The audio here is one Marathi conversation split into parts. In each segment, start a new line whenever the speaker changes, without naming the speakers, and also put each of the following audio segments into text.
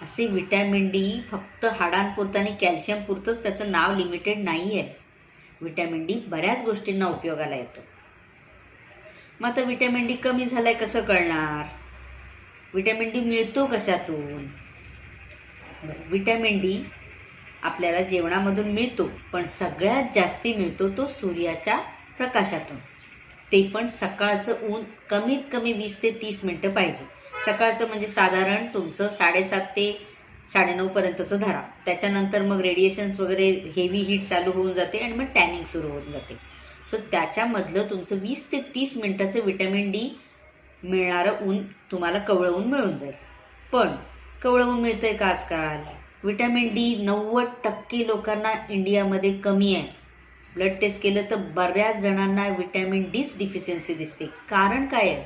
असे विटॅमिन डी फक्त हाडांपुरतं आणि कॅल्शियम पुरतंच त्याचं नाव लिमिटेड नाही आहे. विटॅमिन डी बऱ्याच गोष्टींना उपयोगाला येतं. मग आता विटॅमिन डी कमी झालंय कसं कळणार? विटॅमिन डी मिळतो कशातून? विटॅमिन डी आपल्याला जेवणामधून मिळतो, पण सगळ्यात जास्ती मिळतो तो सूर्याच्या प्रकाशातून. ते पण सकाळचं ऊन कमीत कमी 20 ते 30 मिनिटं पाहिजे. सकाळचं म्हणजे साधारण तुमचं 7:30 ते 9:30 पर्यंतचं धरा. त्याच्यानंतर मग रेडिएशन्स वगैरे हेवी हीट चालू होऊन जाते आणि मग टॅनिंग सुरू होऊन जाते. सो त्याच्यामधलं तुमचं 20 ते 30 मिनिटाचं विटॅमिन डी मिळणारं ऊन तुम्हाला कवळं ऊन मिळून जाईल. पण कवळं ऊन मिळतंय का आजकाल? विटॅमिन डी 90% लोकांना इंडियामध्ये कमी आहे. ब्लड टेस्ट केलं तर बऱ्याच जणांना विटॅमिन डीच डिफिशियन्सी दिसते. कारण काय आहे?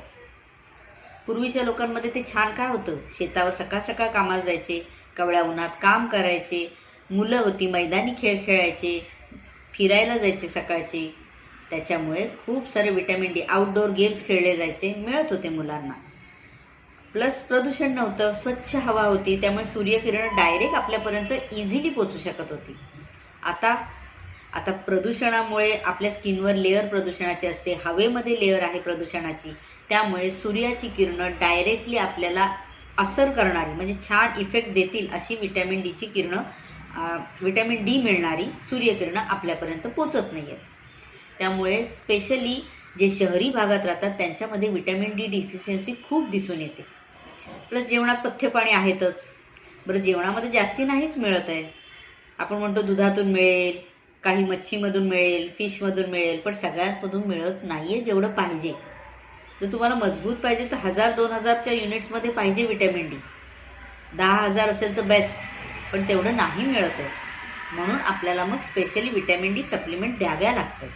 पूर्वीच्या लोकांमध्ये ते छान काय होतं, शेतावर सकाळ सकाळ कामाला जायचे, कवळ्या उन्हात काम करायचे, मुलं होती मैदानी खेळ खेळायचे, फिरायला जायचे सकाळचे. त्याच्यामुळे खूप सारे विटॅमिन डी आउटडोअर गेम्स खेळले जायचे, मिळत होते मुलांना. प्लस प्रदूषण नव्हतं, स्वच्छ हवा होती, त्यामुळे सूर्यकिरण डायरेक्ट आपल्यापर्यंत इझिली पोचू शकत होती. आता प्रदूषणामुळे आपल्या स्किनवर लेअर प्रदूषणाची असते, हवेमध्ये लेअर आहे प्रदूषणाची, त्यामुळे सूर्याची किरणं डायरेक्टली आपल्याला असर करणारी म्हणजे छान इफेक्ट देतील अशी विटॅमिन डीची किरणं, विटॅमिन डी मिळणारी सूर्यकिरणं आपल्यापर्यंत पोचत नाही आहेत. त्यामुळे स्पेशली जे शहरी भागात राहतात त्यांच्यामध्ये विटॅमिन डी डिफिशियन्सी खूप दिसून येते. प्लस जेवणात पथ्य पाणी आहेतच. बरं, जेवणामध्ये जास्ती नाहीच मिळत आहे. आपण म्हणतो दुधातून मिळेल, काही मच्छीमधून मिळेल, फिशमधून मिळेल, पण सगळ्यांमधून मिळत नाहीये जेवढं पाहिजे. जर तुम्हाला मजबूत पाहिजे तर 1000-2000च्या युनिट्समध्ये पाहिजे विटॅमिन डी. 10,000 असेल तर बेस्ट, पण तेवढं नाही मिळत आहे. म्हणून आपल्याला मग स्पेशली विटॅमिन डी सप्लिमेंट द्याव्या लागतं.